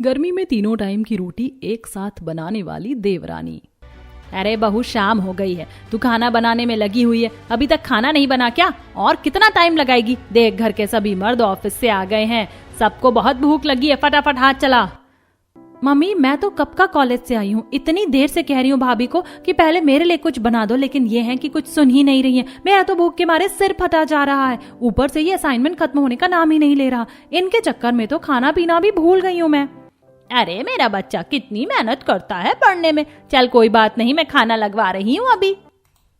गर्मी में तीनों टाइम की रोटी एक साथ बनाने वाली देवरानी। अरे बहू, शाम हो गई है, तू खाना बनाने में लगी हुई है, अभी तक खाना नहीं बना क्या? और कितना टाइम लगाएगी? देख, घर के सभी मर्द ऑफिस से आ गए हैं, सबको बहुत भूख लगी है, फटाफट हाथ चला। मम्मी, मैं तो कब का कॉलेज से आई हूँ, इतनी देर से कह रही हूँ भाभी को कि पहले मेरे लिए कुछ बना दो, लेकिन ये है कि कुछ सुन ही नहीं रही है। मेरा तो भूख के मारे सिर फटा जा रहा है, ऊपर से ये असाइनमेंट खत्म होने का नाम ही नहीं ले रहा। इनके चक्कर में तो खाना पीना भी भूल गई हूँ मैं। अरे मेरा बच्चा कितनी मेहनत करता है पढ़ने में। चल कोई बात नहीं, मैं खाना लगवा रही हूँ अभी।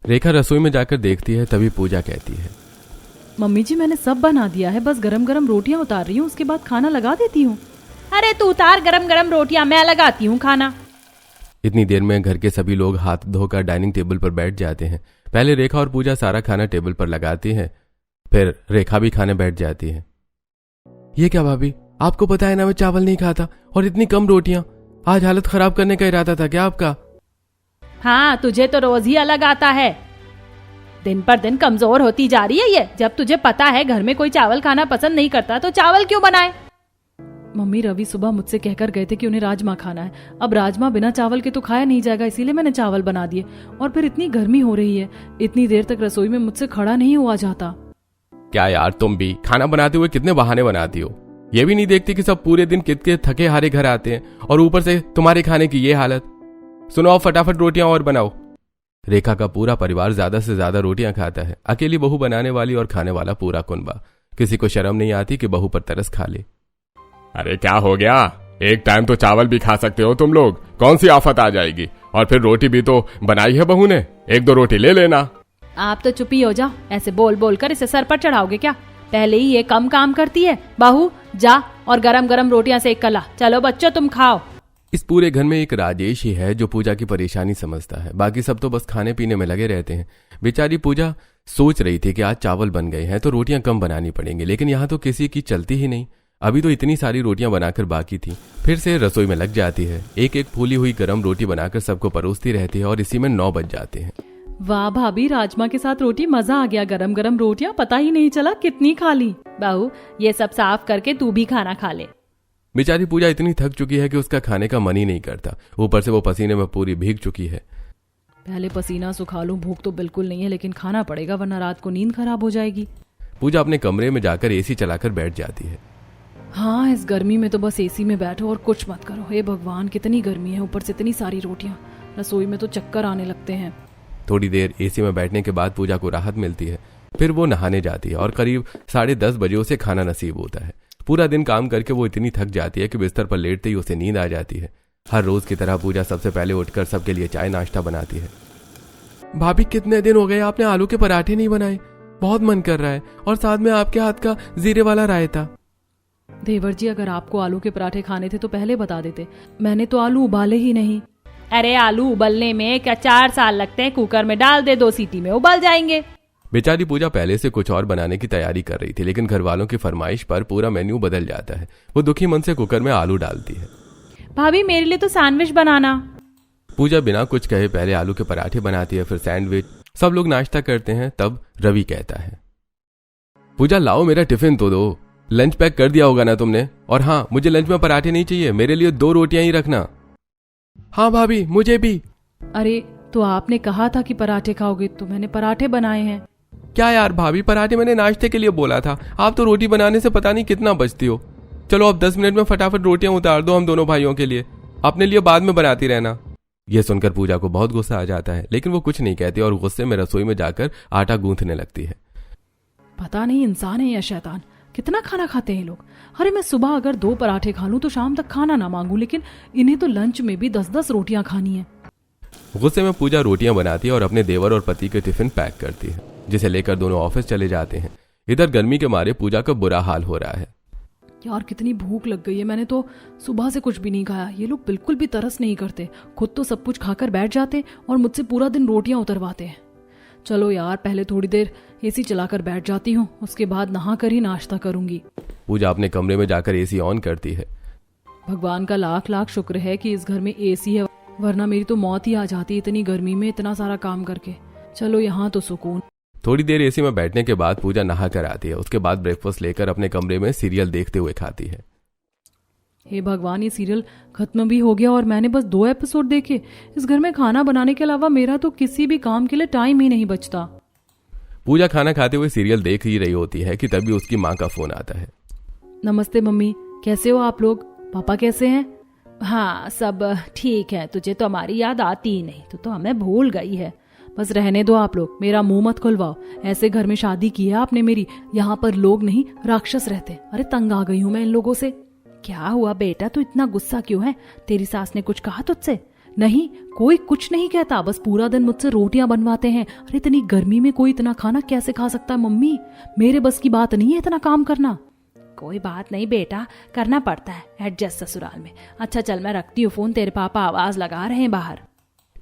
रेखा रसोई में जाकर देखती है, तभी पूजा कहती है, मम्मी जी मैंने सब बना दिया है, बस गरम गरम रोटियां उतार रही हूँ, उसके बाद खाना लगा देती हूँ। अरे तू उतार गरम गरम रोटियां, मैं लगाती हूँ खाना। इतनी देर में घर के सभी लोग हाथ धोकर डाइनिंग टेबल पर बैठ जाते हैं। पहले रेखा और पूजा सारा खाना टेबल पर लगाती है, फिर रेखा भी खाने बैठ जाती है। ये क्या भाभी, आपको पता है ना मैं चावल नहीं खाता, और इतनी कम रोटियां, आज हालत खराब करने का इरादा था क्या आपका? हाँ, तुझे तो रोज ही अलग आता है, दिन पर दिन कमजोर होती जा रही है ये। जब तुझे पता है घर में कोई चावल खाना पसंद नहीं करता तो चावल क्यों बनाए? मम्मी, रवि सुबह मुझसे कहकर गए थे कि उन्हें राजमा खाना है। अब राजमा बिना चावल के तो खाया नहीं जाएगा, इसीलिए मैंने चावल बना दिए। और फिर इतनी गर्मी हो रही है, इतनी देर तक रसोई में मुझसे खड़ा नहीं हुआ जाता। क्या यार, तुम भी खाना बनाते हुए कितने बहाने बनाती हो? ये भी नहीं देखती कि सब पूरे दिन कितने थके हारे घर आते हैं, और ऊपर से तुम्हारे खाने की ये हालत। सुनो, फटाफट रोटियां और बनाओ। रेखा का पूरा परिवार ज्यादा से ज्यादा रोटियां खाता है, अकेली बहू बनाने वाली और खाने वाला पूरा कुनबा। किसी को शर्म नहीं आती कि बहू पर तरस खा ले। अरे क्या हो गया, एक टाइम तो चावल भी खा सकते हो तुम लोग, कौन सी आफत आ जाएगी? और फिर रोटी भी तो बनाई है बहू ने, एक दो रोटी ले लेना। आप तो चुप ही हो जाओ, ऐसे बोल बोल कर इसे सर पर चढ़ाओगे क्या? पहले ही ये कम काम करती है। बहू जा और गरम गरम रोटियां सेक कर ला। चलो बच्चों तुम खाओ। इस पूरे घर में एक राजेश ही है जो पूजा की परेशानी समझता है, बाकी सब तो बस खाने पीने में लगे रहते हैं। बेचारी पूजा सोच रही थी कि आज चावल बन गए हैं तो रोटियां कम बनानी पड़ेंगी, लेकिन यहाँ तो किसी की चलती ही नहीं। अभी तो इतनी सारी रोटियां बनाकर बाकी थी। फिर से रसोई में लग जाती है, एक एक फूली हुई गर्म रोटी बनाकर सबको परोसती रहती है, और इसी में 9 बज जाते हैं। वाह भाभी, राजमा के साथ रोटी, मजा आ गया। गरम गरम रोटियां, पता ही नहीं चला कितनी खा ली। बहू, ये सब साफ करके तू भी खाना खा ले। बेचारी पूजा इतनी थक चुकी है कि उसका खाने का मन ही नहीं करता, ऊपर से वो पसीने में पूरी भीग चुकी है। पहले पसीना सुखा लूं, भूख तो बिल्कुल नहीं है, लेकिन खाना पड़ेगा वरना रात को नींद खराब हो जाएगी। पूजा अपने कमरे में जाकर एसी चलाकर बैठ जाती है। हाँ, इस गर्मी में तो बस एसी में बैठो और कुछ मत करो। हे भगवान, कितनी गर्मी है, ऊपर से इतनी सारी रोटियां, रसोई में तो चक्कर आने लगते हैं। थोड़ी देर एसी में बैठने के बाद पूजा को राहत मिलती है, फिर वो नहाने जाती है और करीब 10:30 बजे उसे खाना नसीब होता है। पूरा दिन काम करके वो इतनी थक जाती है कि बिस्तर पर लेटते ही उसे नींद आ जाती है। हर रोज की तरह पूजा सबसे पहले उठकर सबके लिए चाय नाश्ता बनाती है। भाभी, कितने दिन हो गए आपने आलू के पराठे नहीं बनाए, बहुत मन कर रहा है, और साथ में आपके हाथ का जीरे वाला रायता। देवर जी, अगर आपको आलू के पराठे खाने थे तो पहले बता देते, मैंने तो आलू उबाले ही नहीं। अरे आलू उबलने में क्या 4 साल लगते हैं, कुकर में डाल दे, 2 सीटी में उबल जाएंगे। बेचारी पूजा पहले से कुछ और बनाने की तैयारी कर रही थी, लेकिन घर वालों की फरमाइश पर पूरा मेन्यू बदल जाता है। वो दुखी मन से कुकर में आलू डालती है। भाभी, मेरे लिए तो सैंडविच बनाना। पूजा बिना कुछ कहे पहले आलू के पराठे बनाती है, फिर सैंडविच। सब लोग नाश्ता करते हैं, तब रवि कहता है, पूजा लाओ मेरा टिफिन तो दो, लंच पैक कर दिया होगा ना तुमने? और हाँ, मुझे लंच में पराठे नहीं चाहिए, मेरे लिए 2 रोटियां ही रखना। हाँ भाभी, मुझे भी। अरे तो आपने कहा था कि पराठे खाओगे, तो मैंने पराठे बनाए हैं। क्या यार भाभी, पराठे मैंने नाश्ते के लिए बोला था, आप तो रोटी बनाने से पता नहीं कितना बचती हो। चलो अब 10 मिनट में फटाफट रोटियां उतार दो हम दोनों भाइयों के लिए, अपने लिए बाद में बनाती रहना। यह सुनकर पूजा को बहुत गुस्सा आ जाता है, लेकिन वो कुछ नहीं कहती और गुस्से में रसोई में जाकर आटा गूंथने लगती है। पता नहीं इंसान है या शैतान, कितना खाना खाते हैं लोग। अरे मैं सुबह अगर 2 पराठे खा लूं तो शाम तक खाना ना मांगू, लेकिन इन्हें तो लंच में भी 10-10 रोटियां खानी है। गुस्से में पूजा रोटियां बनाती है और अपने देवर और पति के टिफिन पैक करती है, जिसे लेकर दोनों ऑफिस चले जाते हैं। इधर गर्मी के मारे पूजा का बुरा हाल हो रहा है। यार कितनी भूख लग गई है, मैंने तो सुबह से कुछ भी नहीं खाया। ये लोग बिल्कुल भी तरस नहीं करते, खुद तो सब कुछ खाकर बैठ जाते और मुझसे पूरा दिन रोटियां उतरवाते हैं। चलो यार, पहले थोड़ी देर एसी चलाकर बैठ जाती हूँ, उसके बाद नहा कर ही नाश्ता करूंगी। पूजा अपने कमरे में जाकर एसी ऑन करती है। भगवान का लाख लाख शुक्र है कि इस घर में एसी है, वरना मेरी तो मौत ही आ जाती इतनी गर्मी में इतना सारा काम करके। चलो यहाँ तो सुकून। थोड़ी देर एसी में बैठने के बाद पूजा नहा कर आती है, उसके बाद ब्रेकफास्ट लेकर अपने कमरे में सीरियल देखते हुए खाती है। हे भगवान, ये सीरियल खत्म भी हो गया और मैंने बस 2 एपिसोड देखे। इस घर में खाना बनाने के अलावा मेरा तो किसी भी काम के लिए टाइम ही नहीं बचता। पूजा खाना खाते हुए सीरियल देख ही रही होती है कि तभी उसकी माँ का फोन आता है। नमस्ते मम्मी, कैसे हो आप लोग? पापा कैसे हैं? हाँ, सब ठीक है। तुझे तो हमारी याद आती ही नहीं, तो हमें भूल गई है। बस रहने दो आप लोग, मेरा मुंह मत खुलवाओ। ऐसे घर में शादी की है आपने मेरी, यहाँ पर लोग नहीं राक्षस रहते। अरे तंग आ गई हूँ मैं इन लोगों से। क्या हुआ बेटा, तू इतना गुस्सा क्यों है? तेरी सास ने कुछ कहा तुझसे? नहीं, कोई कुछ नहीं कहता, बस पूरा दिन मुझसे रोटियां बनवाते हैं। अरे इतनी गर्मी में कोई इतना खाना कैसे खा सकता है मम्मी? मेरे बस की बात नहीं है इतना काम करना। कोई बात नहीं बेटा, करना पड़ता है एडजस्ट ससुराल में। अच्छा चल, मैं रखती हूँ फोन, तेरे पापा आवाज लगा रहे हैं बाहर।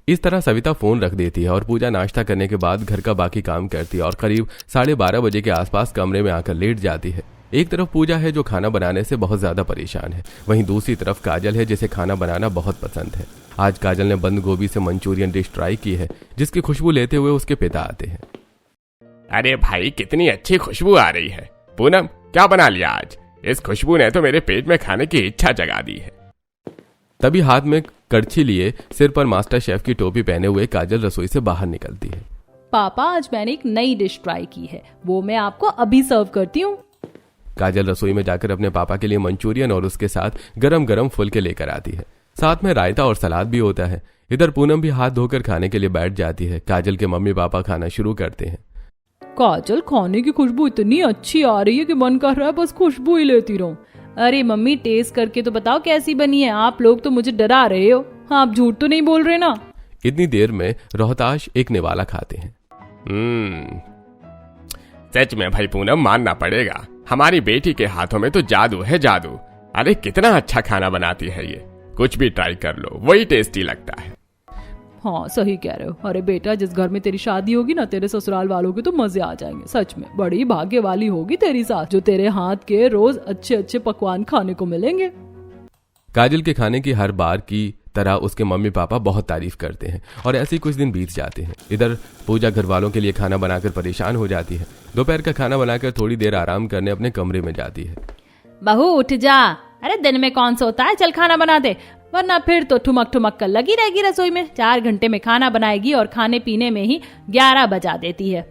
इस तरह सविता फोन रख देती है और पूजा नाश्ता करने के बाद घर का बाकी काम करती है और करीब 12:30 बजे के आसपास कमरे में आकर लेट जाती है। एक तरफ पूजा है जो खाना बनाने से बहुत ज्यादा परेशान है, वहीं दूसरी तरफ काजल है जिसे खाना बनाना बहुत पसंद है। आज काजल ने बंद गोभी से मंचूरियन डिश ट्राई की है, जिसकी खुशबू लेते हुए उसके पिता आते हैं। अरे भाई, कितनी अच्छी खुशबू आ रही है। पूनम, क्या बना लिया आज? इस खुशबू ने तो मेरे पेट में खाने की इच्छा जगा दी है। तभी हाथ में कड़छी लिए सिर पर मास्टर शेफ की टोपी पहने हुए काजल रसोई से बाहर निकलती है। पापा, आज मैंने एक नई डिश ट्राई की है, वो मैं आपको अभी सर्व करती हूँ। काजल रसोई में जाकर अपने पापा के लिए मंचूरियन और उसके साथ गरम गरम फुलके लेकर आती है। साथ में रायता और सलाद भी होता है। इधर पूनम भी हाथ धोकर खाने के लिए बैठ जाती है। काजल के मम्मी पापा खाना शुरू करते हैं। काजल, खाने की खुशबू इतनी अच्छी आ रही है कि मन कर रहा है बस खुशबू ही लेती रहूं। अरे मम्मी, टेस्ट करके तो बताओ कैसी बनी है। आप लोग तो मुझे डरा रहे हो। हाँ, आप झूठ तो नहीं बोल रहे ना? इतनी देर में रोहताश एक निवाला खाते हैं। सच में भाई पूनम, मानना पड़ेगा, हमारी बेटी के हाथों में तो जादू है, जादू। अरे कितना अच्छा खाना बनाती है ये, कुछ भी ट्राई कर लो वही टेस्टी लगता है। हाँ, सही कह रहे हो। अरे बेटा, जिस घर में तेरी शादी होगी ना, तेरे ससुराल वालों के तो मजे आ जाएंगे। सच में बड़ी भाग्य वाली होगी तेरी सास, जो तेरे हाथ के रोज अच्छे अच्छे पकवान खाने को मिलेंगे। काजल के खाने की हर बार की तरह उसके मम्मी पापा बहुत तारीफ करते हैं और ऐसे ही कुछ दिन बीत जाते हैं। इधर पूजा घर वालों के लिए खाना बनाकर परेशान हो जाती है। दोपहर का खाना बनाकर थोड़ी देर आराम करने अपने कमरे में जाती है। बहू उठ जा। अरे दिन में कौन सोता है, चल खाना बना दे, वरना फिर तो ठुमक ठुमक कर लगी रहेगी रसोई में। 4 घंटे में खाना बनाएगी और खाने पीने में ही 11 बजा देती है।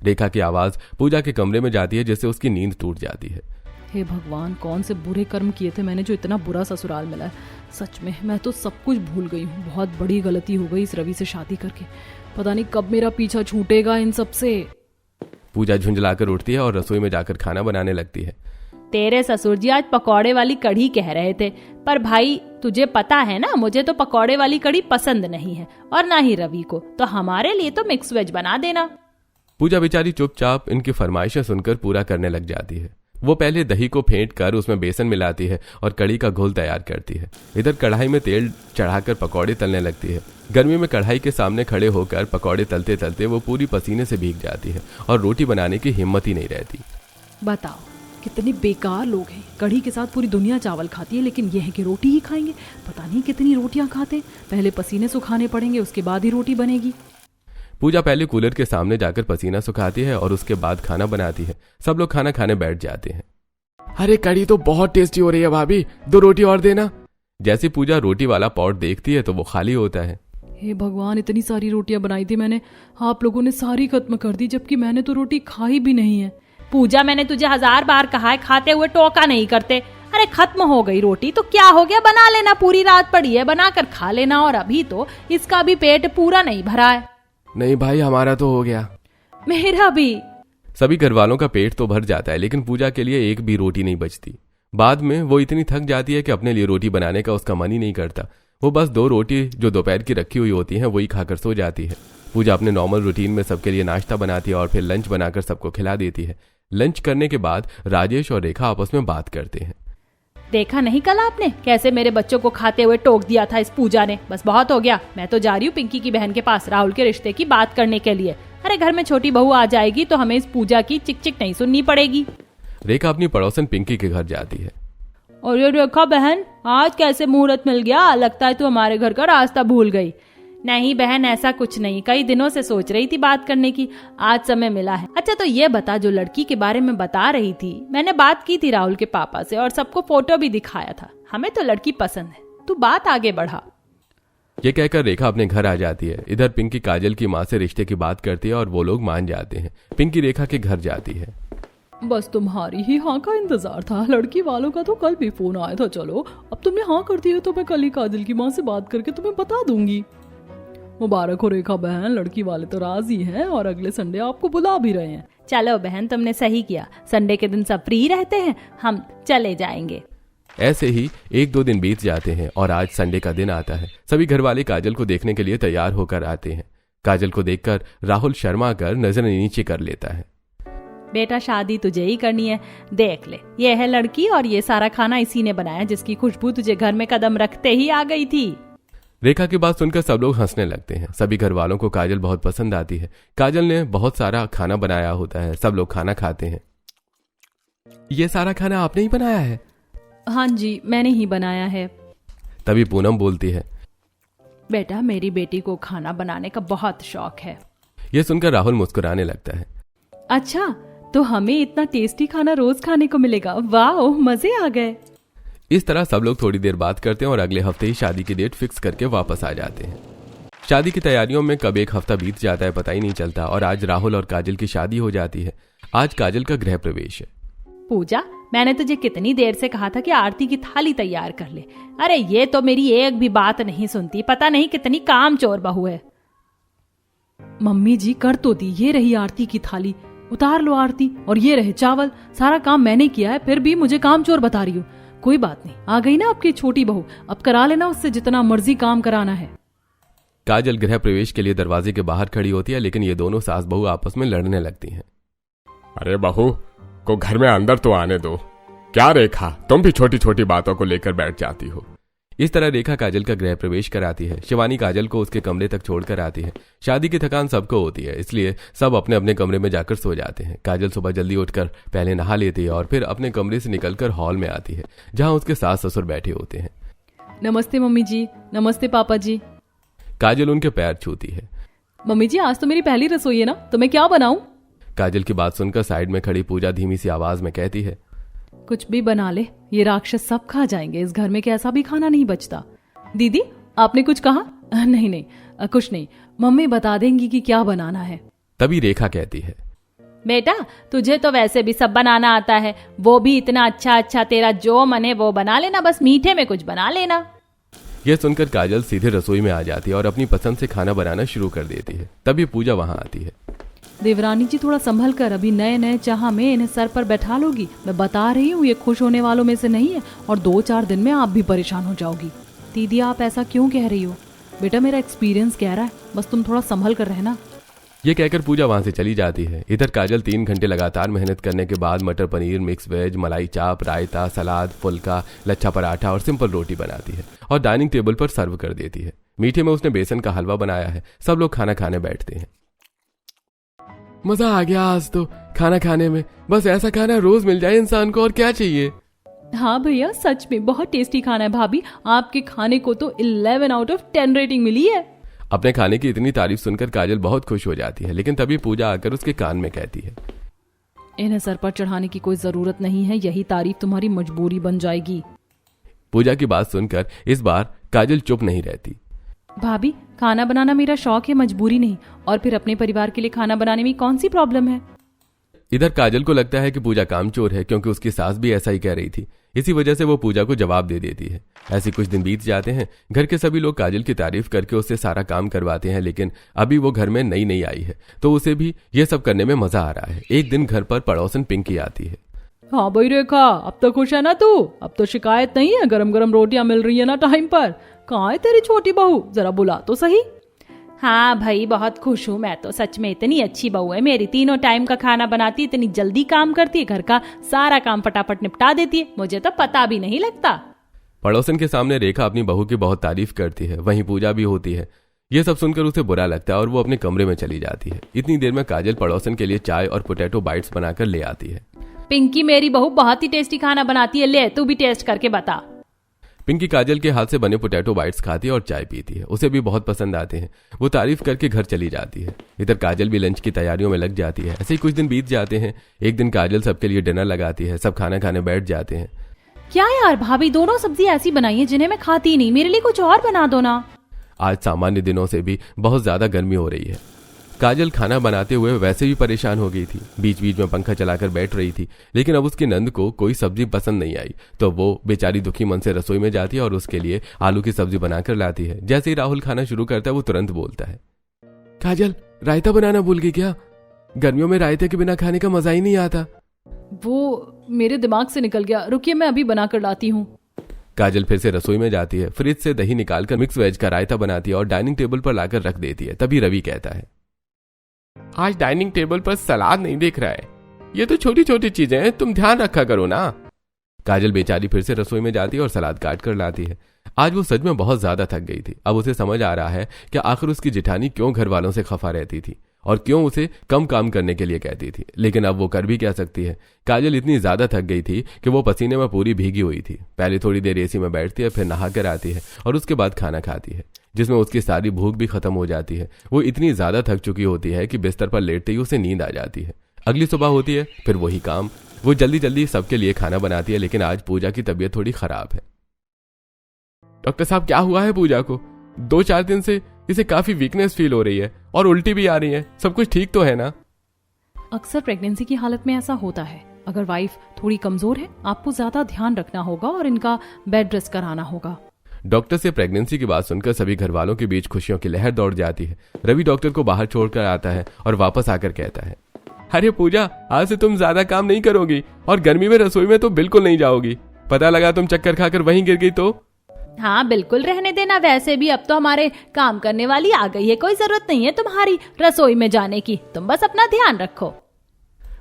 रेखा की आवाज पूजा के कमरे में जाती है, जिससे उसकी नींद टूट जाती है। हे भगवान, कौन से बुरे कर्म किए थे मैंने जो इतना बुरा ससुराल मिला है। सच में मैं तो सब कुछ भूल गई हूँ। बहुत बड़ी गलती हो गई इस रवि से शादी करके। पता नहीं कब मेरा पीछा छूटेगा इन सब से। पूजा झुंझलाकर उठती है और रसोई में जाकर खाना बनाने लगती है। तेरे ससुर जी आज पकौड़े वाली कढ़ी कह रहे थे, पर भाई तुझे पता है ना, मुझे तो पकौड़े वाली कढ़ी पसंद नहीं है और ना ही रवि को, तो हमारे लिए तो मिक्स वेज बना देना। पूजा बेचारी चुपचाप इनकी फरमाइशें सुनकर पूरा करने लग जाती है। वो पहले दही को फेंट कर उसमें बेसन मिलाती है और कढ़ी का घोल तैयार करती है। इधर कढ़ाई में तेल चढ़ाकर पकौड़े तलने लगती है। गर्मी में कढ़ाई के सामने खड़े होकर पकौड़े तलते तलते वो पूरी पसीने से भीग जाती है और रोटी बनाने की हिम्मत ही नहीं रहती। बताओ कितने बेकार लोग हैं। कढ़ी के साथ पूरी दुनिया चावल खाती है, लेकिन यह है कि रोटी ही खाएंगे। पता नहीं कितनी रोटियां खाते। पहले पसीने सुखाने पड़ेंगे, उसके बाद ही रोटी बनेगी। पूजा पहले कूलर के सामने जाकर पसीना सुखाती है और उसके बाद खाना बनाती है। सब लोग खाना खाने बैठ जाते हैं। अरे कढ़ी तो बहुत टेस्टी हो रही है भाभी, 2 रोटी और देना। जैसी पूजा रोटी वाला पॉट देखती है तो वो खाली होता है। हे भगवान, इतनी सारी रोटियां बनाई थी मैंने, आप लोगों ने सारी खत्म कर दी, जबकि मैंने तो रोटी खाई भी नहीं है। पूजा, मैंने तुझे 1000 बार कहा है खाते हुए टोका नहीं करते। अरे खत्म हो गई रोटी तो क्या हो गया, बना लेना, पूरी रात पड़ी है, बनाकर खा लेना। और अभी तो इसका भी पेट पूरा नहीं भरा है। नहीं भाई, हमारा तो हो गया। मेरा भी। सभी घर वालों का पेट तो भर जाता है, लेकिन पूजा के लिए एक भी रोटी नहीं बचती। बाद में वो इतनी थक जाती है कि अपने लिए रोटी बनाने का उसका मन ही नहीं करता। वो बस 2 रोटी जो दोपहर की रखी हुई होती हैं वही खाकर सो जाती है। पूजा अपने नॉर्मल रूटीन में सबके लिए नाश्ता बनाती है और फिर लंच बनाकर सबको खिला देती है। लंच करने के बाद राजेश और रेखा आपस में बात करते हैं। देखा नहीं कल आपने कैसे मेरे बच्चों को खाते हुए टोक दिया था इस पूजा ने। बस बहुत हो गया, मैं तो जा रही हूँ पिंकी की बहन के पास राहुल के रिश्ते की बात करने के लिए। अरे घर में छोटी बहू आ जाएगी तो हमें इस पूजा की चिक चिक नहीं सुननी पड़ेगी। रेखा अपनी पड़ोसन पिंकी के घर जाती है। और ये रेखा बहन, आज कैसे मुहूर्त मिल गया? लगता है तू हमारे घर का रास्ता भूल गई। नहीं बहन, ऐसा कुछ नहीं, कई दिनों से सोच रही थी बात करने की, आज समय मिला है। अच्छा तो ये बता, जो लड़की के बारे में बता रही थी, मैंने बात की थी राहुल के पापा से और सबको फोटो भी दिखाया था। हमें तो लड़की पसंद है, तू बात आगे बढ़ा। ये कहकर रेखा अपने घर आ जाती है। इधर पिंकी काजल की माँ से रिश्ते की बात करती है और वो लोग मान जाते हैं। पिंकी रेखा के घर जाती है। बस तुम्हारी ही हाँ का इंतजार था, लड़की वालों का तो कल भी फोन आया था। चलो अब तुमने हाँ कर दी है तो मैं कल ही काजल की माँ से बात करके तुम्हें बता दूंगी। मुबारक हो रेखा बहन, लड़की वाले तो राजी हैं और अगले संडे आपको बुला भी रहे हैं। चलो बहन, तुमने सही किया, संडे के दिन सब फ्री रहते हैं, हम चले जाएंगे। ऐसे ही 1-2 दिन बीत जाते हैं और आज संडे का दिन आता है। सभी घर वाले काजल को देखने के लिए तैयार होकर आते हैं। काजल को देखकर राहुल शर्मा कर नजर नीचे कर लेता है। बेटा शादी तुझे ही करनी है, देख ले ये है लड़की और ये सारा खाना इसी ने बनाया जिसकी खुशबू तुझे घर में कदम रखते ही आ गई थी। रेखा की बात सुनकर सब लोग हंसने लगते हैं। सभी घर वालों को काजल बहुत पसंद आती है। काजल ने बहुत सारा खाना बनाया होता है। सब लोग खाना खाते हैं। ये सारा खाना आपने ही बनाया है? हाँ जी, मैंने ही बनाया है। तभी पूनम बोलती है, बेटा मेरी बेटी को खाना बनाने का बहुत शौक है। यह सुनकर राहुल मुस्कुराने लगता है। अच्छा तो हमें इतना टेस्टी खाना रोज खाने को मिलेगा, वाह मजे आ गए। इस तरह सब लोग थोड़ी देर बात करते हैं और अगले हफ्ते ही शादी की डेट फिक्स करके वापस आ जाते हैं। शादी की तैयारियों में कब एक हफ्ता बीत जाता है पता ही नहीं चलता और आज राहुल और काजल की शादी हो जाती है। आज काजल का गृह प्रवेश है। पूजा, मैंने तुझे कितनी देर से कहा था कि आरती की थाली तैयार कर ले। अरे ये तो मेरी एक भी बात नहीं सुनती, पता नहीं कितनी कामचोर बहू है। मम्मी जी कर तो दी, ये रही आरती की थाली, उतार लो आरती, और ये रहे चावल। सारा काम मैंने किया है, फिर भी मुझे कामचोर बता रही हो। कोई बात नहीं, आ गई ना आपकी छोटी बहू, अब करा लेना उससे जितना मर्जी काम कराना है। काजल गृह प्रवेश के लिए दरवाजे के बाहर खड़ी होती है, लेकिन ये दोनों सास बहू आपस में लड़ने लगती हैं। अरे बहू को घर में अंदर तो आने दो। क्या रेखा, तुम भी छोटी छोटी बातों को लेकर बैठ जाती हो। इस तरह रेखा काजल का गृह प्रवेश कराती है। शिवानी काजल को उसके कमरे तक छोड़कर आती है। शादी की थकान सबको होती है, इसलिए सब अपने अपने कमरे में जाकर सो जाते हैं। काजल सुबह जल्दी उठकर पहले नहा लेती है और फिर अपने कमरे से निकलकर हॉल में आती है, जहां उसके सास ससुर बैठे होते हैं। नमस्ते मम्मी जी। नमस्ते पापा जी। काजल उनके पैर छूती है। मम्मी जी आज तो मेरी पहली रसोई है ना, तो मैं क्या बनाऊं? काजल की बात सुनकर साइड में खड़ी पूजा धीमी सी आवाज में कहती है, कुछ भी बना ले, ये राक्षस सब खा जाएंगे, इस घर में कैसा भी खाना नहीं बचता। दीदी आपने कुछ कहा? नहीं नहीं कुछ नहीं, मम्मी बता देंगी कि क्या बनाना है। तभी रेखा कहती है, बेटा तुझे तो वैसे भी सब बनाना आता है, वो भी इतना अच्छा अच्छा, तेरा जो मने वो बना लेना, बस मीठे में कुछ बना लेना। यह सुनकर काजल सीधे रसोई में आ जाती है और अपनी पसंद से खाना बनाना शुरू कर देती है। तभी पूजा वहां आती है। देवरानी जी थोड़ा संभल कर, अभी नए नए चाह में इन्हें सर पर बैठा लोगी। मैं बता रही हूँ ये खुश होने वालों में से नहीं है और 2-4 दिन में आप भी परेशान हो जाओगी। दीदी आप ऐसा क्यों कह रही हो? बेटा मेरा एक्सपीरियंस कह रहा है, बस तुम थोड़ा संभल कर रहना। ये कहकर पूजा वहां से चली जाती है। इधर काजल 3 घंटे लगातार मेहनत करने के बाद मटर पनीर, मिक्स वेज, मलाई चाप, रायता, सलाद, फुल्का, लच्छा पराठा और सिंपल रोटी बनाती है और डाइनिंग टेबल पर सर्व कर देती है। मीठे में उसने बेसन का हलवा बनाया है। सब लोग खाना खाने बैठते हैं। मजा आ गया आज तो खाना खाने में, बस ऐसा खाना रोज मिल जाए इंसान को, और क्या चाहिए। हाँ भैया सच में बहुत टेस्टी खाना है। भाभी आपके खाने को तो 11 आउट ऑफ 10 रेटिंग मिली है। अपने खाने की इतनी तारीफ सुनकर काजल बहुत खुश हो जाती है, लेकिन तभी पूजा आकर उसके कान में कहती है, इन्हें सर पर चढ़ाने की कोई जरूरत नहीं है, यही तारीफ तुम्हारी मजबूरी बन जाएगी। पूजा की बात सुनकर इस बार काजल चुप नहीं रहती। भाभी खाना बनाना मेरा शौक है, मजबूरी नहीं, और फिर अपने परिवार के लिए खाना बनाने में कौन सी प्रॉब्लम है? इधर काजल को लगता है कि पूजा कामचोर है, क्योंकि उसकी सास भी ऐसा ही कह रही थी। इसी वजह से वो पूजा को जवाब दे देती है। ऐसे कुछ दिन बीत जाते हैं। घर के सभी लोग काजल की तारीफ करके उससे सारा काम करवाते हैं, लेकिन अभी वो घर में नई नई आई है तो उसे भी ये सब करने में मजा आ रहा है। एक दिन घर पर पड़ोसन पिंकी आती है। हाँ भाई रेखा, अब तो खुश है ना तू? अब तो शिकायत नहीं है, गरम गरम रोटियां मिल रही है ना टाइम पर। कहाँ है तेरी छोटी बहू, जरा बुला तो सही। हाँ भाई बहुत खुश हूँ मैं तो, सच में इतनी अच्छी बहू है मेरी, तीनों टाइम का खाना बनाती, इतनी जल्दी काम करती है, घर का सारा काम फटाफट निपटा देती है, मुझे तो पता भी नहीं लगता। पड़ोसन के सामने रेखा अपनी बहू की बहुत तारीफ करती है। वहीं पूजा भी होती है। ये सब सुनकर उसे बुरा लगता है और वो अपने कमरे में चली जाती है। इतनी देर में काजल पड़ोसन के लिए चाय और पोटैटो बाइट्स बनाकर ले आती है। पिंकी मेरी बहू बहुत ही टेस्टी खाना बनाती है, ले तू भी टेस्ट करके बता। पिंकी काजल के हाथ से बने पोटैटो बाइट्स खाती है और चाय पीती है। उसे भी बहुत पसंद आते हैं। वो तारीफ करके घर चली जाती है। इधर काजल भी लंच की तैयारियों में लग जाती है। ऐसे ही कुछ दिन बीत जाते हैं। एक दिन काजल सबके लिए डिनर लगाती है। सब खाना खाने बैठ जाते हैं। क्या यार भाभी, दोनों सब्जी ऐसी बनाई है जिन्हें मैं खाती ही नहीं, मेरे लिए कुछ और बना दो ना। आज सामान्य दिनों से भी बहुत ज्यादा गर्मी हो रही है। काजल खाना बनाते हुए वैसे भी परेशान हो गई थी। बीच बीच में पंखा चलाकर बैठ रही थी, लेकिन अब उसकी नंद को कोई सब्जी पसंद नहीं आई, तो वो बेचारी दुखी मन से रसोई में जाती है और उसके लिए आलू की सब्जी बनाकर लाती है। जैसे ही राहुल खाना शुरू करता है वो तुरंत बोलता है, काजल रायता बनाना भूल गई क्या? गर्मियों में रायते के बिना खाने का मजा ही नहीं आता। वो मेरे दिमाग से निकल गया, रुकिए मैं अभी बना कर लाती हूँ। काजल फिर से रसोई में जाती है। फ्रिज से दही निकालकर मिक्स वेज का रायता बनाती है और डाइनिंग टेबल पर लाकर रख देती है। तभी रवि कहता है, आज डाइनिंग टेबल पर सलाद नहीं दिख रहा है। ये तो छोटी छोटी चीजें हैं, तुम ध्यान रखा करो ना। काजल बेचारी फिर से रसोई में जाती है और सलाद काट कर लाती है। आज वो सच में बहुत ज्यादा थक गई थी। अब उसे समझ आ रहा है कि आखिर उसकी जिठानी क्यों घर वालों से खफा रहती थी और क्यों उसे कम काम करने के लिए कहती थी। लेकिन अब वो कर भी क्या सकती है। काजल इतनी ज्यादा थक गई थी कि वो पसीने में पूरी भीगी हुई थी। पहले थोड़ी देर एसी में बैठती है, फिर नहा कर आती है और उसके बाद खाना खाती है, जिसमें उसकी सारी भूख भी खत्म हो जाती है। वो इतनी ज्यादा थक चुकी होती है कि बिस्तर पर लेटते ही उसे नींद आ जाती है। अगली सुबह होती है, फिर वही काम। वो जल्दी जल्दी सबके लिए खाना बनाती है, लेकिन आज पूजा की तबीयत थोड़ी खराब है। डॉक्टर साहब क्या हुआ है पूजा को? 2-4 दिन से इसे काफी वीकनेस फील हो रही है और उल्टी भी आ रही है। सब कुछ ठीक तो है ना? अक्सर प्रेगनेंसी की हालत में ऐसा होता है। अगर वाइफ थोड़ी कमजोर है, आपको ज्यादा ध्यान रखना होगा और इनका बेड रेस्ट कराना होगा। डॉक्टर से प्रेगनेंसी की बात सुनकर सभी घर वालों के बीच खुशियों की लहर दौड़ जाती है। रवि डॉक्टर को बाहर छोड़कर आता है और वापस आकर कहता है, अरे पूजा, आज से तुम ज्यादा काम नहीं करोगी और गर्मी में रसोई में तो बिल्कुल नहीं जाओगी। पता लगा तुम चक्कर खाकर वहीं गिर गई तो? हाँ बिल्कुल रहने देना। वैसे भी अब तो हमारे काम करने वाली आ गई है, कोई जरूरत नहीं है तुम्हारी रसोई में जाने की। तुम बस अपना ध्यान रखो।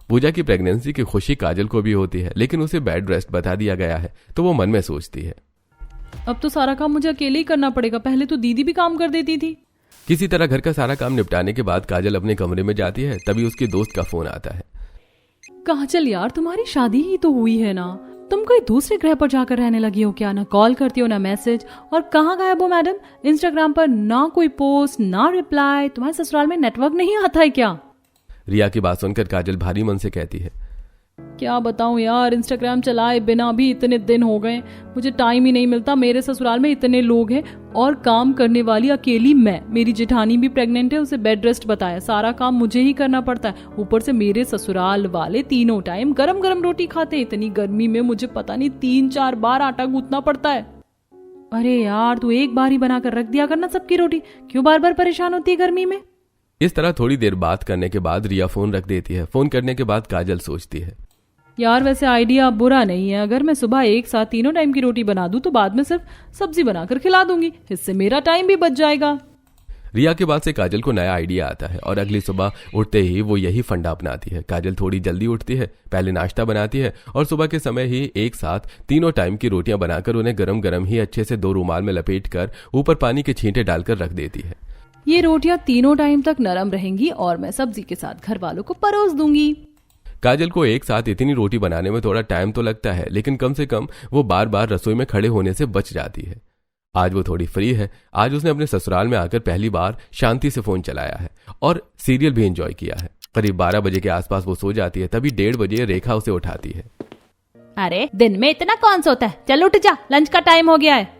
पूजा की प्रेगनेंसी की खुशी काजल को भी होती है, लेकिन उसे बेड रेस्ट बता दिया गया है तो वो मन में सोचती है, अब तो सारा काम मुझे अकेले ही करना पड़ेगा। पहले तो दीदी भी काम कर देती थी। किसी तरह घर का सारा काम निपटाने के बाद काजल अपने कमरे में जाती है। तभी उसकी दोस्त का फोन आता है। काजल यार, तुम्हारी शादी ही तो हुई है ना, तुम कोई दूसरे ग्रह पर जाकर रहने लगी हो क्या? ना कॉल करती हो ना मैसेज। और कहाँ गायब हो मैडम? इंस्टाग्राम पर ना कोई पोस्ट ना रिप्लाई। तुम्हारे ससुराल में नेटवर्क नहीं आता है क्या? रिया की बात सुनकर काजल भारी मन से कहती है, क्या बताऊं यार, इंस्टाग्राम चलाए बिना भी इतने दिन हो गए, मुझे टाइम ही नहीं मिलता। मेरे ससुराल में इतने लोग हैं और काम करने वाली अकेली मैं। मेरी जेठानी भी प्रेग्नेंट है, उसे बेड रेस्ट बताया। सारा काम मुझे ही करना पड़ता है। ऊपर से मेरे ससुराल वाले तीनों टाइम गरम गरम रोटी खाते हैं। इतनी गर्मी में मुझे पता नहीं 3-4 बार आटा गूंथना पड़ता है। अरे यार, तू एक बार ही बनाकर रख दिया करना सबकी रोटी, क्यों बार बार परेशान होती है गर्मी में? इस तरह थोड़ी देर बात करने के बाद रिया फोन रख देती है। फोन करने के बाद काजल सोचती है, यार वैसे आइडिया बुरा नहीं है। अगर मैं सुबह एक साथ तीनों टाइम की रोटी बना दूं तो बाद में सिर्फ सब्जी बनाकर खिला दूंगी, इससे मेरा टाइम भी बच जाएगा। रिया के बाद से काजल को नया आइडिया आता है और अगली सुबह उठते ही वो यही फंडा अपनाती है। काजल थोड़ी जल्दी उठती है, पहले नाश्ता बनाती है और सुबह के समय ही एक साथ तीनों टाइम की रोटियां बनाकर उन्हें गरम गरम ही अच्छे से 2 रूमाल में लपेट कर ऊपर पानी के छींटे डालकर रख देती है। ये रोटियां तीनों टाइम तक नरम रहेंगी और मैं सब्जी के साथ घर वालों को परोस दूंगी। काजल को एक साथ इतनी रोटी बनाने में थोड़ा टाइम तो लगता है, लेकिन कम से कम वो बार बार रसोई में खड़े होने से बच जाती है। आज वो थोड़ी फ्री है। आज उसने अपने ससुराल में आकर पहली बार शांति से फोन चलाया है और सीरियल भी एंजॉय किया है। करीब 12 बजे के आसपास वो सो जाती है। तभी 1:30 बजे रेखा उसे उठाती है। अरे दिन में इतना कौन सोता है, चल उठ जा, लंच का टाइम हो गया है।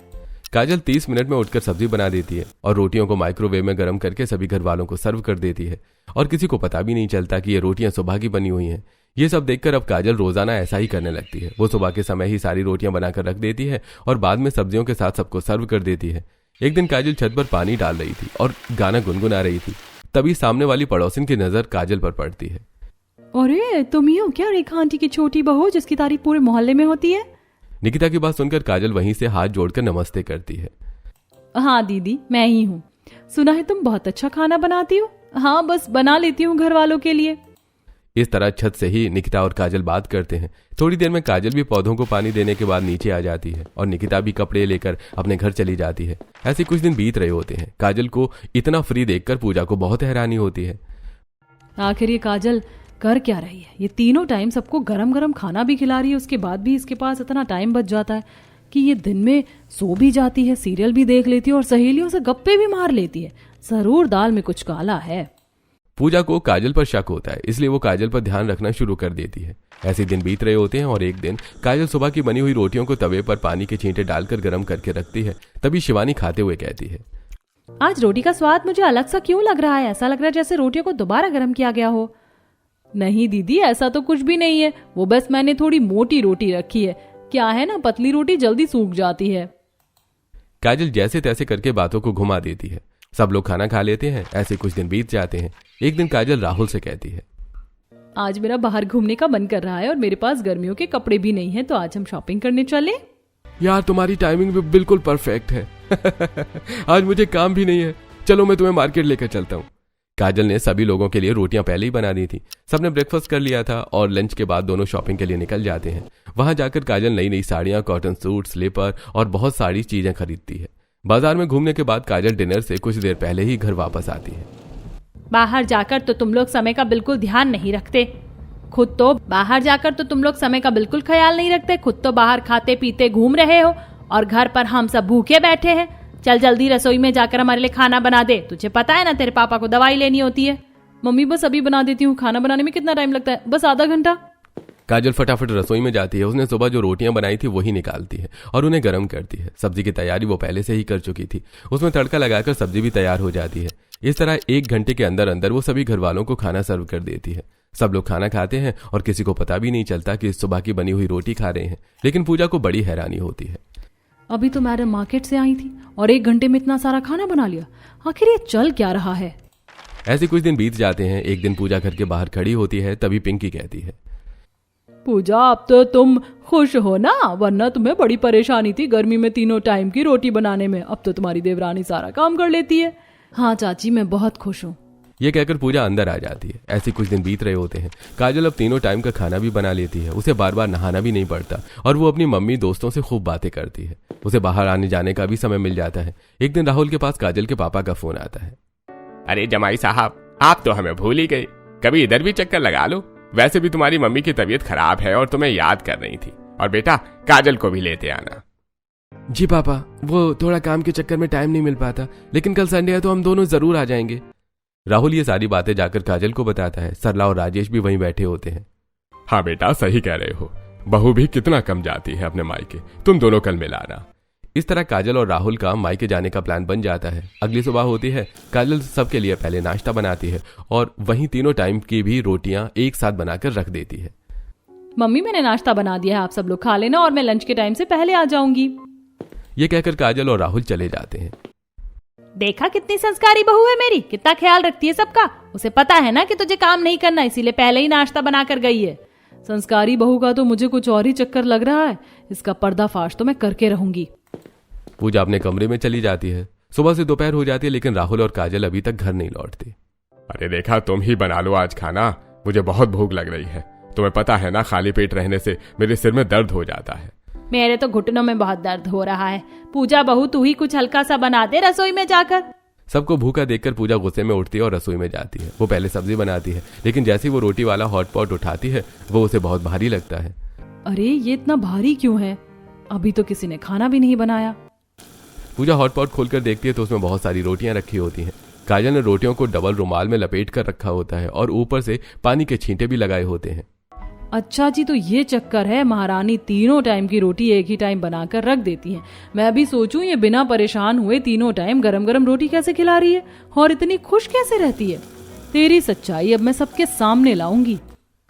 काजल 30 मिनट में उठकर सब्जी बना देती है और रोटियों को माइक्रोवेव में गर्म करके सभी घर वालों को सर्व कर देती है और किसी को पता भी नहीं चलता कि ये रोटियां सुबह की बनी हुई हैं। ये सब देखकर अब काजल रोजाना ऐसा ही करने लगती है। वो सुबह के समय ही सारी रोटियां बनाकर रख देती है और बाद में सब्जियों के साथ सबको सर्व कर देती है। एक दिन काजल छत पर पानी डाल रही थी और गाना गुनगुना रही थी। तभी सामने वाली पड़ोसिन की नजर काजल पर पड़ती है। अरे तुम ही हो क्या रेखा आंटी की छोटी बहू जिसकी तारीफ पूरे मोहल्ले में होती है? निकिता की बात सुनकर काजल वहीं से हाथ जोड़कर नमस्ते करती है। हाँ दीदी, मैं ही हूँ। सुना है तुम बहुत अच्छा खाना बनाती हो। हाँ बस बना लेती हूँ घर वालों के लिए। इस तरह छत से ही निकिता और काजल बात करते हैं। थोड़ी देर में काजल भी पौधों को पानी देने के बाद नीचे आ जाती है और निकिता भी कपड़े लेकर अपने घर चली जाती है। ऐसे कुछ दिन बीत रहे होते हैं। काजल को इतना फ्री देखकर पूजा को बहुत हैरानी होती है। आखिर ये काजल कर क्या रही है? ये तीनों टाइम सबको गरम गरम खाना भी खिला रही है, उसके बाद भी इसके पास इतना टाइम बच जाता है। कि ये दिन में सो भी जाती है, सीरियल भी देख लेती है और सहेलियों से गप्पे भी मार लेती है। जरूर दाल में कुछ काला है। पूजा को काजल पर शक होता है, इसलिए वो काजल पर ध्यान रखना शुरू कर देती है। ऐसे दिन बीत रहे होते हैं और एक दिन काजल सुबह की बनी हुई रोटियों को तवे पर पानी के छींटे डालकर गर्म करके रखती है। तभी शिवानी खाते हुए कहती है, आज रोटी का स्वाद मुझे अलग सा क्यों लग रहा है? ऐसा लग रहा है जैसे रोटियों को दोबारा गर्म किया गया हो। नहीं दीदी, ऐसा तो कुछ भी नहीं है, वो बस मैंने थोड़ी मोटी रोटी रखी है। क्या है ना, पतली रोटी जल्दी सूख जाती है। काजल जैसे तैसे करके बातों को घुमा देती है। सब लोग खाना खा लेते हैं। ऐसे कुछ दिन बीत जाते हैं। एक दिन काजल राहुल से कहती है, आज मेरा बाहर घूमने का मन कर रहा है और मेरे पास गर्मियों के कपड़े भी नहीं है, तो आज हम शॉपिंग करने चले। यार तुम्हारी टाइमिंग भी बिल्कुल परफेक्ट है। आज मुझे काम भी नहीं है, चलो मैं तुम्हें मार्केट लेकर चलता हूँ। काजल ने सभी लोगों के लिए रोटियां पहले ही बना दी थी। सबने ब्रेकफास्ट कर लिया था और लंच के बाद दोनों शॉपिंग के लिए निकल जाते हैं। वहां जाकर काजल नई नई साड़ियां, कॉटन सूट, स्लीपर और बहुत सारी चीजें खरीदती है। बाजार में घूमने के बाद काजल डिनर से कुछ देर पहले ही घर वापस आती है। बाहर जाकर तो तुम लोग समय का बिल्कुल ध्यान नहीं रखते। खुद तो बाहर जाकर तो तुम लोग समय का बिल्कुल ख्याल नहीं रखते। खुद तो बाहर खाते पीते घूम रहे हो और घर पर हम सब भूखे बैठे हैं। चल जल्दी रसोई में जाकर हमारे लिए खाना बना दे। तुझे पता है ना, तेरे पापा को दवाई लेनी होती है। मम्मी बस अभी बना देती हूँ। खाना बनाने में कितना टाइम लगता है? बस आधा घंटा। काजल फटाफट रसोई में जाती है। उसने सुबह जो रोटियां बनाई थी वही निकालती है और उन्हें गर्म करती है। सब्जी की तैयारी वो पहले से ही कर चुकी थी। उसमें तड़का लगाकर सब्जी भी तैयार हो जाती है। इस तरह 1 घंटे के अंदर अंदर वो सभी घर वालों को खाना सर्व कर देती है। सब लोग खाना खाते हैं और किसी को पता भी नहीं चलता कि सुबह की बनी हुई रोटी खा रहे हैं। लेकिन पूजा को बड़ी हैरानी होती है। अभी तो मैडम मार्केट से आई थी और 1 घंटे में इतना सारा खाना बना लिया। आखिर ये चल क्या रहा है? ऐसे कुछ दिन बीत जाते हैं। एक दिन पूजा घर के बाहर खड़ी होती है। तभी पिंकी कहती है, पूजा, अब तो तुम खुश हो ना? वरना तुम्हें बड़ी परेशानी थी गर्मी में 3 टाइम की रोटी बनाने में। अब तो तुम्हारी देवरानी सारा काम कर लेती है। हाँ चाची, मैं बहुत खुश हूँ। ये कहकर पूजा अंदर आ जाती है। ऐसे कुछ दिन बीत रहे होते हैं। काजल अब 3 टाइम का खाना भी बना लेती है। उसे बार बार नहाना भी नहीं पड़ता और वो अपनी मम्मी दोस्तों से खूब बातें करती है। उसे बाहर आने जाने का भी समय मिल जाता है। एक दिन राहुल के पास काजल के पापा का फोन आता है। अरे जमाई साहब, आप तो हमें भूल ही गए। कभी इधर भी चक्कर लगा लो। वैसे भी तुम्हारी मम्मी की तबीयत खराब है और तुम्हें याद कर रही थी। और बेटा, काजल को भी लेते आना। जी पापा, वो थोड़ा काम के चक्कर में टाइम नहीं मिल पाता, लेकिन कल संडे है तो हम दोनों जरूर आ जाएंगे। राहुल ये सारी बातें जाकर काजल को बताता है। सरला और राजेश भी वहीं बैठे होते हैं। हाँ बेटा, सही कह रहे हो। बहू भी कितना कम जाती है अपने मायके। तुम दोनों कल मिलाना। इस तरह काजल और राहुल का मायके जाने का प्लान बन जाता है। अगली सुबह होती है। काजल सबके लिए पहले नाश्ता बनाती है और वहीं 3 टाइम की भी रोटियां एक साथ बनाकर रख देती है। मम्मी, मैंने नाश्ता बना दिया है, आप सब लोग खा लेना और मैं लंच के टाइम से पहले आ जाऊंगी। ये कहकर काजल और राहुल चले जाते हैं। देखा कितनी संस्कारी बहू है मेरी, कितना ख्याल रखती है सबका। उसे पता है ना कि तुझे काम नहीं करना, इसीलिए पहले ही नाश्ता बना कर गई है। संस्कारी बहू का तो मुझे कुछ और ही चक्कर लग रहा है। इसका पर्दाफाश तो मैं करके रहूंगी। पूजा अपने कमरे में चली जाती है। सुबह से दोपहर हो जाती है, लेकिन राहुल और काजल अभी तक घर नहीं लौटते। अरे देखा, तुम ही बना लो आज खाना। मुझे बहुत भूख लग रही है। तुम्हें पता है ना, खाली पेट रहने से मेरे सिर में दर्द हो जाता है। मेरे तो घुटनों में बहुत दर्द हो रहा है। पूजा बहू, तू ही कुछ हल्का सा बना दे रसोई में जाकर। सबको भूखा देखकर पूजा गुस्से में उठती है और रसोई में जाती है। वो पहले सब्जी बनाती है, लेकिन जैसे ही वो रोटी वाला हॉट पॉट उठाती है वो उसे बहुत भारी लगता है। अरे ये इतना भारी क्यों है? अभी तो किसी ने खाना भी नहीं बनाया। पूजा हॉट पॉट खोलकर देखती है तो उसमें बहुत सारी रोटियां रखी होती हैं। काजल ने रोटियों को डबल रुमाल में लपेट कर रखा होता है और ऊपर से पानी के छींटे भी लगाए होते हैं। अच्छा जी, तो ये चक्कर है। महारानी 3 टाइम की रोटी एक ही टाइम बनाकर रख देती हैं। मैं भी सोचूं, ये बिना परेशान हुए 3 टाइम गरम गरम रोटी कैसे खिला रही है और इतनी खुश कैसे रहती है। तेरी सच्चाई अब मैं सबके सामने लाऊंगी।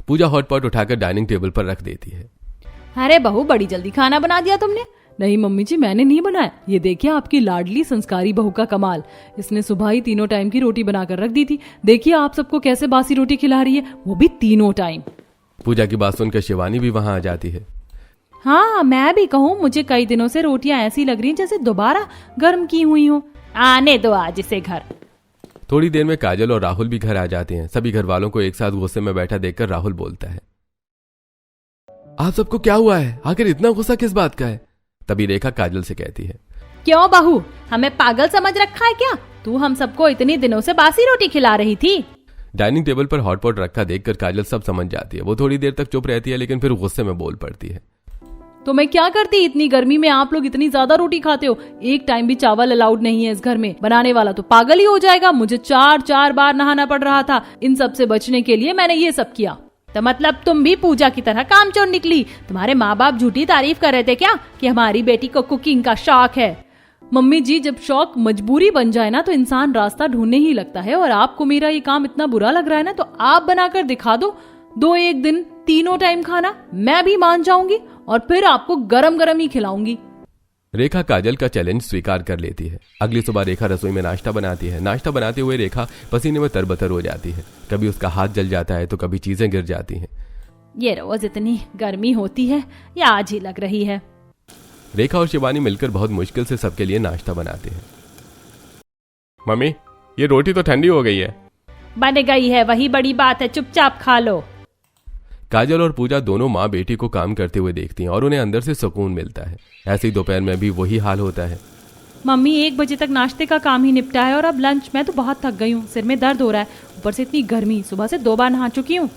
पूजा हॉट पॉट उठाकर डाइनिंग टेबल पर रख देती है। अरे बहू, बड़ी जल्दी खाना बना दिया तुमने। नहीं मम्मी जी, मैंने नहीं बनाया। ये देखिए आपकी लाडली संस्कारी बहू का कमाल। इसने सुबह ही 3 टाइम की रोटी बनाकर रख दी थी। देखिए आप सबको कैसे बासी रोटी खिला रही है, वो भी 3 टाइम। पूजा की बात सुनकर शिवानी भी वहां आ जाती है। हाँ, मैं भी कहूँ, मुझे कई दिनों से रोटियां ऐसी लग रही हैं जैसे दोबारा गर्म की हुई हो। आने दो आज इसे घर। थोड़ी देर में काजल और राहुल भी घर आ जाते हैं। सभी घर वालों को एक साथ गुस्से में बैठा देखकर राहुल बोलता है, आप सबको क्या हुआ है? आखिर इतना गुस्सा किस बात का है? तभी रेखा काजल से कहती है, क्यों बहू, हमें पागल समझ रखा है क्या? तू हम सबको इतनी दिनों से बासी रोटी खिला रही थी। डाइनिंग टेबल पर हॉटपॉट रखा देखकर काजल सब समझ जाती है। वो थोड़ी देर तक चुप रहती है, लेकिन फिर गुस्से में बोल पड़ती है, तो मैं क्या करती, इतनी गर्मी में आप लोग इतनी ज्यादा रोटी खाते हो, एक टाइम भी चावल अलाउड नहीं है इस घर में। बनाने वाला तो पागल ही हो जाएगा। मुझे 4 बार नहाना पड़ रहा था। इन सब से बचने के लिए मैंने ये सब किया। तो मतलब तुम भी पूजा की तरह कामचोर निकली। तुम्हारे माँ बाप झूठी तारीफ कर रहे थे क्या कि हमारी बेटी को कुकिंग का शौक है? मम्मी जी, जब शौक मजबूरी बन जाए ना तो इंसान रास्ता ढूंढने ही लगता है। और आपको मेरा ये काम इतना बुरा लग रहा है ना, तो आप बनाकर दिखा दो एक दिन 3 टाइम खाना, मैं भी मान जाऊंगी और फिर आपको गरम गरम ही खिलाऊंगी। रेखा काजल का चैलेंज स्वीकार कर लेती है। अगली सुबह रेखा रसोई में नाश्ता बनाती है। नाश्ता बनाते हुए रेखा पसीने में तरबतर हो जाती है। कभी उसका हाथ जल जाता है तो कभी चीजें गिर जाती हैं। ये रोज इतनी गर्मी होती है या आज ही लग रही है? रेखा और शिवानी मिलकर बहुत मुश्किल से सबके लिए नाश्ता बनाते हैं। मम्मी, ये रोटी तो ठंडी हो गई है। बन गई है, वही बड़ी बात है, चुपचाप खा लो। काजल और पूजा दोनों माँ बेटी को काम करते हुए देखती हैं और उन्हें अंदर से सुकून मिलता है। ऐसे ही दोपहर में भी वही हाल होता है। मम्मी 1 बजे तक नाश्ते का काम ही निपटा है और अब लंच। मैं तो बहुत थक गई हूँ, सिर में दर्द हो रहा है, ऊपर से इतनी गर्मी, सुबह से 2 बार नहा चुकी हूँ।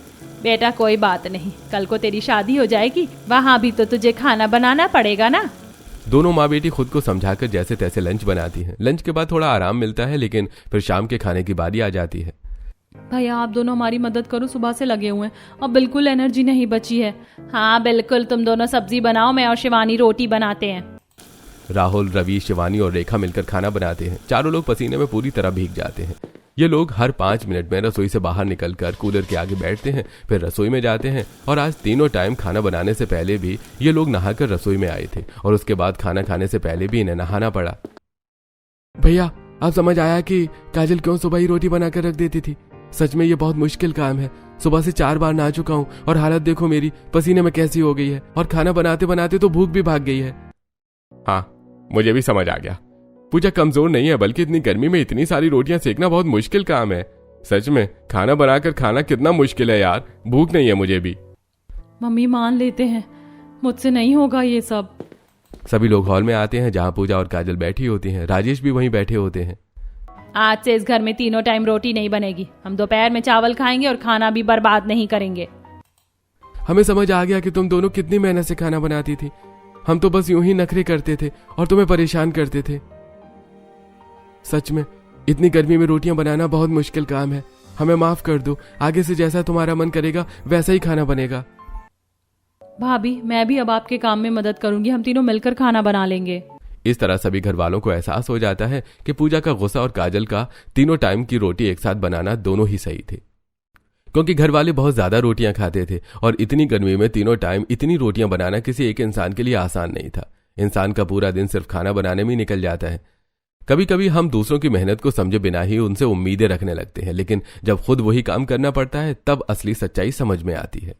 बेटा कोई बात नहीं, कल को तेरी शादी हो जाएगी, वहाँ भी तो तुझे खाना बनाना पड़ेगा ना। दोनों माँ बेटी खुद को समझाकर जैसे तैसे लंच बनाती हैं। लंच के बाद थोड़ा आराम मिलता है, लेकिन फिर शाम के खाने की बारी आ जाती है। भैया आप दोनों हमारी मदद करो, सुबह से लगे हुए हैं, अब बिल्कुल एनर्जी नहीं बची है। हाँ बिल्कुल, तुम दोनों सब्जी बनाओ, मैं और शिवानी रोटी बनाते हैं। राहुल, रवि, शिवानी और रेखा मिलकर खाना बनाते हैं। चारों लोग पसीने में पूरी तरह भीग जाते हैं। ये लोग हर 5 मिनट में रसोई से बाहर निकलकर कूलर के आगे बैठते हैं, फिर रसोई में जाते हैं। और आज 3 टाइम खाना बनाने से पहले भी ये लोग नहाकर रसोई में आए थे और उसके बाद खाना खाने से पहले भी इन्हें नहाना पड़ा। भैया, अब समझ आया कि काजल क्यों सुबह ही रोटी बनाकर रख देती थी। सच में ये बहुत मुश्किल काम है। सुबह से 4 बार नहा चुका हूँ और हालत देखो मेरी पसीने में कैसी हो गई है, और खाना बनाते बनाते तो भूख भी भाग गई है। हाँ, मुझे भी समझ आ गया। पूजा कमजोर नहीं है, बल्कि इतनी गर्मी में इतनी सारी रोटियां सेकना बहुत मुश्किल काम है। सच में खाना बनाकर खाना कितना मुश्किल है यार। भूख नहीं है मुझे भी। मम्मी मान लेते हैं, मुझसे नहीं होगा ये सब। सभी लोग हॉल में आते हैं जहाँ पूजा और काजल बैठी होती हैं। राजेश भी वहीं बैठे होते हैं। आज से इस घर में 3 टाइम रोटी नहीं बनेगी। हम दोपहर में चावल खाएंगे और खाना भी बर्बाद नहीं करेंगे। हमें समझ आ गया कि तुम दोनों कितनी मेहनत से खाना बनाती थी। हम तो बस यूं ही नखरे करते थे और तुम्हें परेशान करते थे। सच में इतनी गर्मी में रोटियां बनाना बहुत मुश्किल काम है। हमें माफ कर दो। आगे से जैसा तुम्हारा मन करेगा वैसा ही खाना बनेगा। भाभी, मैं भी अब आपके काम में मदद करूंगी। हम तीनों मिलकर खाना बना लेंगे। इस तरह सभी घर वालों को एहसास हो जाता है कि पूजा का गुस्सा और काजल का 3 टाइम की रोटी एक साथ बनाना दोनों ही सही थे, क्योंकि घर वाले बहुत ज्यादा रोटियां खाते थे और इतनी गर्मी में 3 टाइम इतनी रोटियां बनाना किसी एक इंसान के लिए आसान नहीं था। इंसान का पूरा दिन सिर्फ खाना बनाने में ही निकल जाता है। कभी कभी हम दूसरों की मेहनत को समझे बिना ही उनसे उम्मीदें रखने लगते हैं, लेकिन जब खुद वही काम करना पड़ता है तब असली सच्चाई समझ में आती है।